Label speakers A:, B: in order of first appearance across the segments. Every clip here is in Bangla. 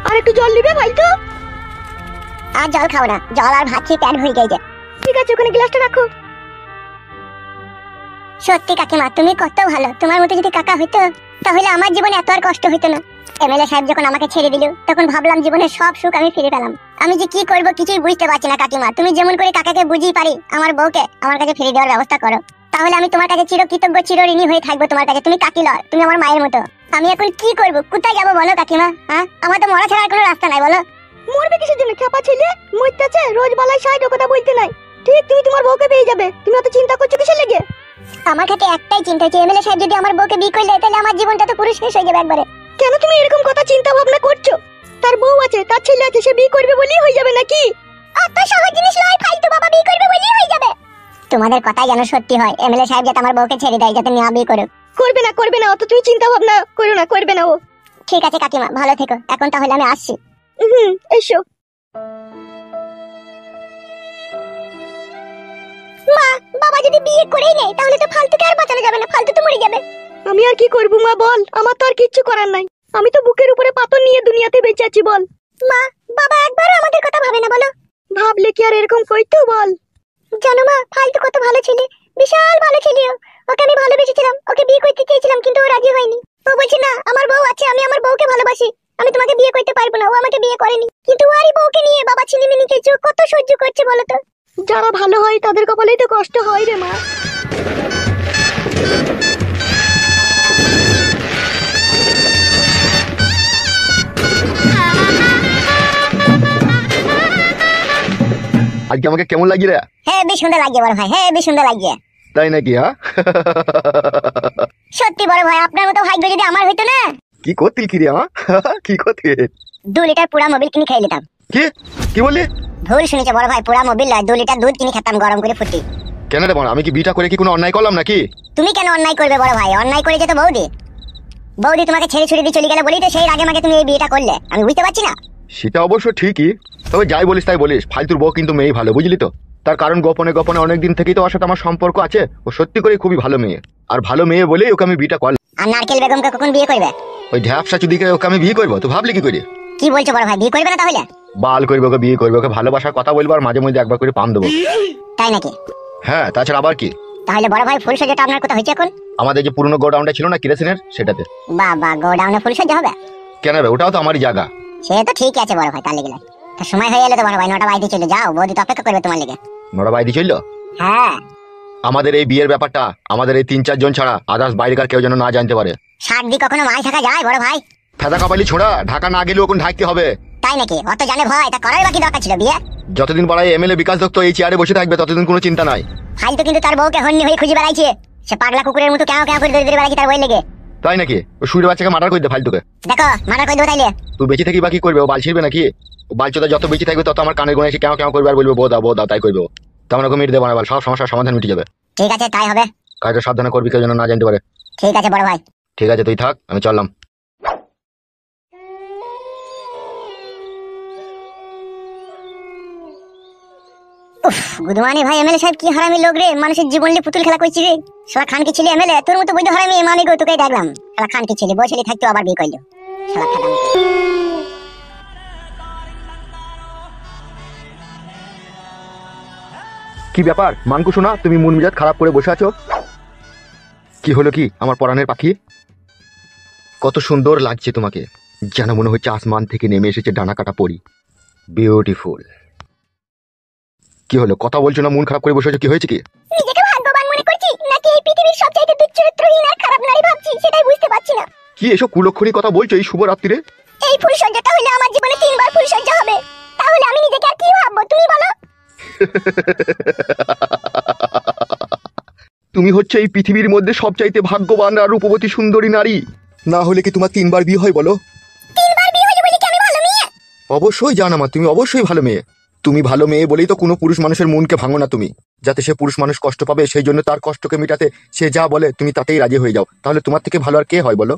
A: আর একটু জল নিবে ভাই তো?
B: আর জল খাও না, জল আর ভাত খেয়ে পেট ভরে গেছে।
A: ঠিক আছে, ওখানে গ্লাসটা রাখো।
B: সত্যি কাকিমা, তুমি কত ভালো। তোমার মতো যদি কাকা হইতো তাহলে আমার জীবনে এত আর কষ্ট হইতো না। এমএলএ সাহেব যখন আমাকে ছেড়ে দিল তখন ভাবলাম জীবনের সব সুখ আমি ফিরে পেলাম। আমি যে কি করব কিছুই বুঝতে পারছি না কাকিমা। তুমি যেমন করে কাকাকে বুঝিয়ে পারি আমার বউকে আমার কাছে ফিরে দেওয়ার ব্যবস্থা করো, তাহলে আমি তোমার কাছে চিরকৃতজ্ঞ চিরঋণী হয়ে থাকবো তোমার কাছে। তুমি কাকি লও, তুমি আমার মায়ের মতো। আমি এখন কি করব, কোথায় যাবো বলো কাকিমা? হ্যাঁ, আমার তো মরা ছাড়া আর কোনো রাস্তা নাই, বলো।
A: মরবে কিসের জন্য? খেপা ছেলে মরতেছে, রোজ বেলায় সাইড কথা বলতে নাই। ঠিক, তুমি তোমার বউকে পেয়ে যাবে। তুমি অত চিন্তা করছো কিসের লেগে?
B: আমার কাছে একটাই চিন্তা হচ্ছে, এমএলএ সাহেব যদি আমার বউকে বিয়ে করলে তাহলে আমার জীবনটা তো পুরো শেষ হয়ে যাবে একবারে।
A: কেন তুমি এরকম কথা চিন্তা ভাবনা করছো? তার বউ আছে, তার ছেলে আছে, সে বিয়ে করবে বলেই হয়ে যাবে নাকি?
B: অত সহজ জিনিস নয়, ফালতু বাবা বিয়ে করবে বলেই হয়ে যাবে। তোমাদের কথাই যেন সত্যি হয়, এমএলএ সাহেব যাতে আমার বউকে ছেড়ে দেয়, যাতে মিয়া বিয়ে করুক।
A: করবে না, করবে না, অত তুমি চিন্তা ভাবনা করো না, করবে না ও।
B: ঠিক আছে কাকিমা, ভালো থেকো। এখন তাহলে আমি আসছি।
A: এসো।
B: মা, বাবা যদি বিয়ে করেই নেয় তাহলে তো ফালতুকে আর বাঁচানো যাবে না, ফালতু তো মরে যাবে।
A: আমি আর কি করব মা, বল? আমার তো আর কিচ্ছু করার নাই। আমি তো বুকের উপরে পাথর নিয়ে দুনিয়াতে বেঁচে আছি, বল।
B: মা, বাবা একবারও আমাদের কথা ভাবে না, বলো।
A: ভাবলে কি আর এরকম কইতো, বল?
B: জানো মা, ফালতু কত ভালো ছেলে, বিশাল ভালো ছেলে। ওকে আমি ভালোবেসেছিলাম, ওকে বিয়ে করতে চেয়েছিলাম, কিন্তু ও রাজি হয়নি। ও বলছে না, আমার বউ আছে, আমি আমার বউকে ভালোবাসি, আমি তোমাকে বিয়ে করতে পারবো না। ও আমাকে বিয়ে করেনি, কিন্তু ওরই বউকে নিয়ে বাবা ছিনিমিনি খেয়েছে। ও কত সহ্য করছে বলো তো।
A: যারা ভালো হয় তাদের কপালেই তো কষ্ট হয় রে মা।
C: আজকে আমাকে কেমন লাগছে রে?
B: হ্যাঁ, বেশ সুন্দর লাগছে বড় ভাই, হ্যাঁ বেশ সুন্দর লাগছে।
C: তাই নাকি? হ্যাঁ,
B: সত্যি বড় ভাই, আপনার মতো ভাগ্য যদি আমার হইতো না।
C: কি করতিল কি রে? কি করতি?
B: 2 লিটার পুরা মোবিল কিনে খেয়ে নিতাম।
C: কি কি বললি?
B: ভুল শুনেছে বড় ভাই, পুরা মোবিল নয়, 2 লিটার দুধ কিনে খেতাম গরম করে ফুটি।
C: কেন রে বড়, আমি কি বিটা করে কি কোনো অন্যায় করলাম নাকি?
B: তুমি কেন অন্যায় করবে বড় ভাই? অন্যায় করেছে তো বৌদি। বৌদি তোমাকে ছেড়ে ছুড়ে দিয়ে চলে গেলে বলি তো সেই আগে মাকে তুমি এই বিয়েটা করলে। আমি বুঝতে পারছি না।
C: সেটা অবশ্য ঠিকই, তবে যাই বলিস তাই বলিস, ফালতুর বউ কিন্তু মেয়ে ভালো, বুঝলি তো? তার কারণ গোপনে গোপনে অনেকদিন থেকেই তো ওর সাথে আমার সম্পর্ক আছে। ও সত্যি করে খুবই ভালো মেয়ে, আর ভালো মেয়ে বলেই ওকে আমি বিটা করলাম।
B: আর নারকেল বেগমকে কখন বিয়ে করবে?
C: ওই ঢ্যাপসা চুদিকে ওকে আমি বিয়ে করবো? তো ভাবলি কি করে?
B: কি বলছো বড় ভাই, বিয়ে করবে না তাহলে?
C: বাল করবে, ওকে বিয়ে করবে, ওকে ভালোবাসার কথা বলবো, আর মাঝে মধ্যে একবার করে পাম দেবো।
B: তাই নাকি?
C: হ্যাঁ, তাছাড়া আবার কি?
B: তাহলে বড় ভাই ফুলসজ্জাটা আপনার কোথা হয়েছে এখন?
C: আমাদের যে পুরনো গোডাউনটা ছিল না কিরোসিনের, সেটাতে।
B: বাবা, গোডাউনে ফুলসজ্জা হবে?
C: কেন রে, ওটাও তো আমারই জায়গা।
B: সে তো ঠিক আছে বড় ভাই, তার লেগে তা সময় হয়ে এলে তো বড় ভাই 9টা বাজতে চলে যাও, বৌদি তো অপেক্ষা করবে তোমার লেগে।
C: নোরা বাইদি চলল।
B: হ্যাঁ,
C: আমাদের এই বিয়ের ব্যাপারটা আমাদের এই 3-4 জন ছাড়া আদার্স বাইরেকার কেউ যেন না জানতে পারে।
B: শাক দিয়ে কখনো মাছ থাকা যায় বড় ভাই?
C: ফেদা কপালি ছোড়া, ঢাকা না গেলেও এখন ঢাকতে হবে।
B: তাই নাকি? অত জানে ভয়, তা করার বাকি দরকার ছিল বিয়ে।
C: যতদিন পাড়ায় এমএলএ বিকাশ দত্ত এই চেয়ারে বসে থাকবে ততদিন কোনো চিন্তা নাই।
B: ফাইল তো কিন্তু তার বউকে হন্যি হয়ে খুঁজে বেড়াইছে। সে পাগলা কুকুরের মতো কেউ কেউ করে দৌড়ে দৌড়ে বেড়াইছে তার বই লেগে।
C: তাই নাকি? ও সুরের বাচ্চাকে মার্ডার করে দে ফালতুকে।
B: দেখো, মার্ডার করে দেবো তাইলে।
C: তুই বেঁচে থাকি বা কি করবে? ও বাল ছিড়বে নাকি? ও বালচোদা যত বেঁচে থাকবে তত আমার কানের গোনা এসে কেউ কেউ করবে আর বলবে বউ দাও, তাই করবে ও। তেমন ওকে মেরে দেবো না, সব সমস্যার সমাধান মিটে যাবে।
B: ঠিক আছে, তাই হবে।
C: কাজটা সাবধানে করবি, কেউ যেন না জানতে পারে।
B: ঠিক আছে বড় ভাই।
C: ঠিক আছে, তুই থাক, আমি চললাম।
B: উফ, গুদমানি ভাই, এমএলএ সাহেব কি হারামি লোক রে, মানুষের জীবন নিয়ে পুতুল খেলা করছি রে। শালা খান কি ছেলে এমএলএ, তোর মতো বৈধ হারামি মানে গো, তোকে ডাকলাম। শালা খান কি ছেলে, বউ ছেলে থাকতো আবার বিয়ে করলো। শালা খাদাম।
C: কি ব্যাপার মানকু শোনা, তুমি মন মেজাজ খারাপ করে বসে আছো? কি হলো কি আমার পরাণের পাখি? কত সুন্দর লাগছে তোমাকে, যেন মনে হচ্ছে আসমান থেকে নেমে এসেছে ডানা কাটা পরি। বিউটিফুল। কি হলো, কথা বলছো না, মন খারাপ করে বসে আছো, কি হয়েছে কি?
B: নিজেকে ভাগ্যবান মনে করছি নাকি এই পৃথিবীর সবচাইতে দুশ্চরিত্রহীন আর খারাপ নারী ভাবছি, সেটাই বুঝতে পারছি না।
C: কি এসব কুলক্ষণী কথা বলছো এই শুভ রাত্রিরে?
B: এই ফুলসজ্জাটা হলে আমার জীবনে 3বার ফুলসজ্জা হবে, তাহলে আমি নিজেকে আর কি ভাববো তুমি বলো?
C: তুমি হচ্ছে এই পৃথিবীর মধ্যে সবচাইতে ভাগ্যবান আর রূপবতী সুন্দরী নারী। না হলে কি তোমার 3বার বিয়ে হয় বলো?
B: 3বার বিয়ে হয়ে বলি কি আমি ভালো মেয়ে?
C: অবশ্যই জানা মা, তুমি অবশ্যই ভালো মেয়ে। তুমি ভালো মেয়ে বলেই তো কোনো পুরুষ মানুষের মনকে ভাঙো না তুমি, যাতে সে পুরুষ মানুষ কষ্ট পাবে সেই জন্য তার কষ্টকে মেটাতে সে যা বলে তুমি তাতেই রাজি হয়ে যাও। তাহলে তোমার থেকে ভালো আর কে হয় বলো?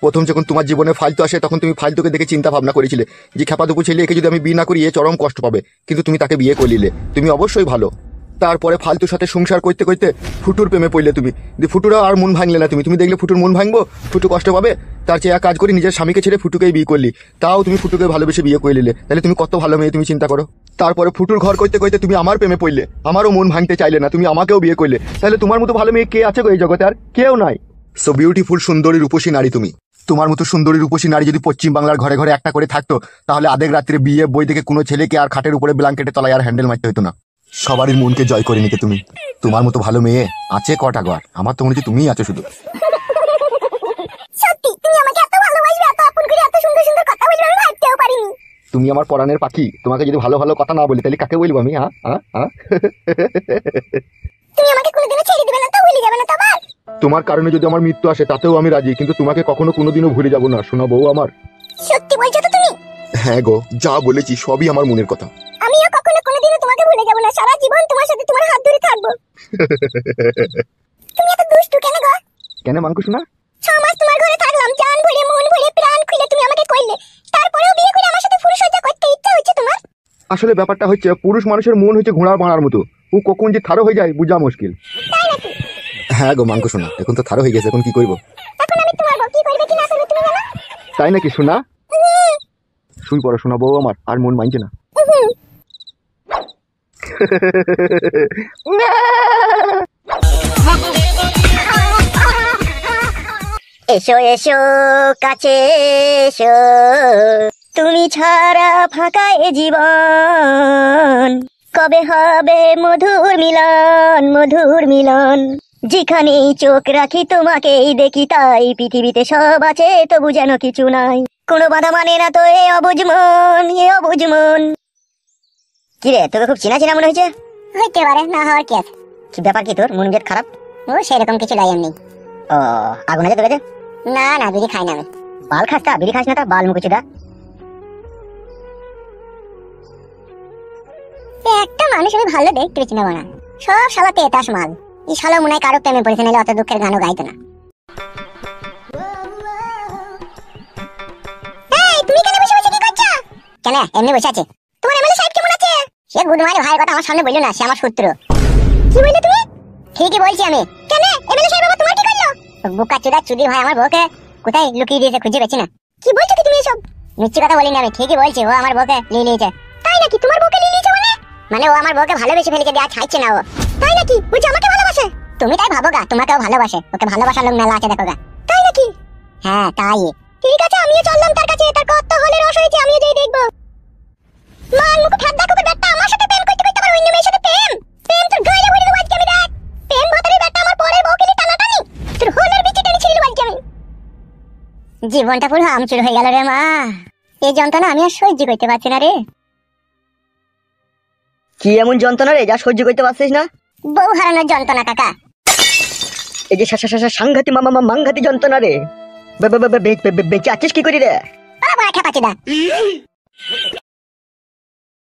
C: প্রথম যখন তোমার জীবনে ফালতু আসে তখন তুমি ফালতুকে দেখে চিন্তা ভাবনা করেছিলে যে খেপাদুপু ছেলে, একে যদি আমি বিয়ে না করি এ চরম কষ্ট পাবে, কিন্তু তুমি তাকে বিয়ে করলিলে। তুমি অবশ্যই ভালো। তারপরে ফালতুর সাথে সংসার করতে করতে ফুটুর প্রেমে পড়লে তুমি। ফুটুরা আর মন ভাঙলে না, তুমি দেখলে ফুটুর মন ভাঙবো, ফুটু কষ্ট পাবে, তার চেয়ে এক কাজ করি নিজের স্বামীকে ছেড়ে ফুটুকেই বিয়ে করলি। তাও তুমি ফুটুকে ভালোবেসে বিয়ে করে নিলে, তাহলে তুমি কত ভালো মেয়ে তুমি চিন্তা করো। তারপরে ফুটুর ঘর করতে করতে তুমি আমার প্রেমে পড়লে, আমারও মন ভাঙতে চাইলে না, তুমি আমাকেও বিয়ে করলে। তাহলে তোমার মতো ভালো মেয়ে কে আছে গো এই জগতে? আর কেউ নাই। সো বিউটিফুল, সুন্দরী রূপসী নারী তুমি। তোমার মতো সুন্দরী রূপসী নারী যদি পশ্চিম বাংলার ঘরে ঘরে একটা করে থাকতো, তাহলে আধেক রাত্রে বিয়ে বই থেকে কোনো ছেলেকে আর খাটের উপরে ব্ল্যাঙ্কেটে তলায় আর হ্যান্ডেল মারতে হতো না। সবারই মনকে জয় করে নিতে তুমি। তোমার মতো ভালো মেয়ে আছে কটা ঘর? আমার তো মনে হচ্ছে তুমিই আছো শুধু।
B: সত্যি তুমি আমাকে এত ভালোবাসবে, এত আপন করে এত সুন্দর সুন্দর কথা বলবে, আমি ভাবতেও পারিনি।
C: তুমি আমার পরাণের পাখি, তোমাকে যদি ভালো ভালো কথা না বলি তাহলে কাকে বলবো আমি? হ্যাঁ হ্যাঁ হ্যাঁ।
B: তুমি আমাকে কোনোদিনও ছেড়ে দিবে না তো, ভুলে যাবে না তো আবার?
C: তোমার কারণে যদি আমার মৃত্যু আসে তাতেও আমি রাজি, কিন্তু তোমাকে কখনো কোনোদিনও ভুলে যাবো না, শোনা বউ আমার।
B: সত্যি বলছো তো তুমি?
C: হ্যাঁ গো, যা বলেছি সবই আমার মনের কথা।
B: আমিও কখনো কোনোদিনও তোমাকে ভুলে যাব না, সারা জীবন তোমার সাথে তোমার হাত ধরে থাকবো। তুমি এত দুষ্টু কেন গো?
C: কেন মাংকু শোনা?
B: 6 মাস তোমার ঘরে থাকলাম, জান ভরে মন ভরে প্রাণ খুলে তুমি আমাকে কইলে, তারপরেও বিয়ে করে আমার সাথে ফুরসজ্জা করতে ইচ্ছা হচ্ছে তোমার?
C: আসলে ব্যাপারটা হচ্ছে, পুরুষ মানুষের মন হচ্ছে ঘোড়ার বাড়ার মতো, ও কখন যে থারো হয়ে যায় বোঝা মুশকিল।
B: তাই নাকি?
C: হ্যাঁ গো মাংকু শোনা, এখন তো থারো হয়ে গেছে, এখন কি করবো?
B: এখন আমি তোমার বউ, কি করবে কি না করবে তুমি জানো?
C: তাই নাকি শোনা? শুই পড়ো শোনা বউ আমার, আর মন মানছে না।
B: এসো এসো কাছে এসো, তুমি ছাড়া ফাঁকা এ জীবন, কবে হবে মধুর মিলন, মধুর মিলন। যেখানেই চোখ রাখি তোমাকেই দেখি, তাই পৃথিবীতে সব আছে তবু যেন কিছু নাই, কোনো বাধা মানে না তো এ অবুঝ মন, এ অবুঝ মন। কিরে, তোকে খুব চেনা চেনা মনে হয়েছে? হইতে পারে, না হওয়ার কি আছে। কি ব্যাপার, কি তোর মন মেজাজ খারাপ? ও সেরকম কিছু নাই এমনি। ও আগুন আছে তোকে? না না, বিড়ি খাই না আমি। বাল খাস তা, বিড়ি খাস না তা, বাল মুকুচিদা। একটা মানুষ আমি ভালো দেখতে পেয়েছি না বানা, সব শালা তেতাস মাল। এই শালা মনে হয় কারো প্রেমে পড়েছে, নাহলে অত দুঃখের গানও গাইতো না। এই তুমি কেন বসে বসে কি করছো? কেন এমনি বসে আছে? তোমার এমএলএ সাহেব কেমন আছে? সে গুডমানি ভাইয়ের কথা আমার সামনে বললো না, সে আমার শত্রু। কি বললে তুমি? ঠিকই বলছি আমি। কেন এমএলএ সাহেব বাবা তোমার কি করলো? বোকা চোদা চুদি ভাই আমার বউকে কোথায় লুকিয়ে দিয়েছে খুঁজে পেছি না। কি বলছো কি তুমি এসব? মিথ্যে কথা বলিনি আমি, ঠিকই বলছি, ও আমার বউকে নিয়ে নিয়েছে। তাই নাকি? তোমার বউকে নিয়ে নিয়েছে মানে? মানে ও আমার বউকে ভালোবেসে ফেলেছে, দেয়া ছাইছে না ও। তাই নাকি? ও যে আমাকে ভালোবাসে? তুমি তাই ভাবো গা, তোমাকেও ভালোবাসে, ওকে ভালোবাসার লোক মেলা আছে দেখো গা। তাই নাকি? হ্যাঁ তাই। ঠিক আছে, আমিও চললাম তার কাছে, তার কত হলে রস হয়েছে আমিও যেই দেখবো। মান মুখ ফেদ দেখো বেটা, আমার সাথে প্রেম করতে করতে আবার অন্য মেয়ের সাথে প্রেম, প্রেম তোর গায়ে ভরে দেবো আজকে আমি। দেখ প্রেম ভাতারি বেটা, আমার পরের বউকে নিয়ে টানাটানি, তোর হলের বিচি টেনে ছিড়ে দেবো আজকে আমি। জীবনটা পুরো আমচুর হয়ে গেল রে মা, এই যন্ত্রণা আমি আর সহ্য করতে পারছি না রে।
D: কি এমন যন্ত্রণা রে যা সহ্য করতে পারছিস না?
B: বউ হারানোর যন্ত্রণা কাকা।
D: এই যে সাংঘাতি মাংঘাতি যন্ত্রণা রে। বেঁচে আছিস কি করি রে?
B: বড় বড় খেপাচ্ছি দা।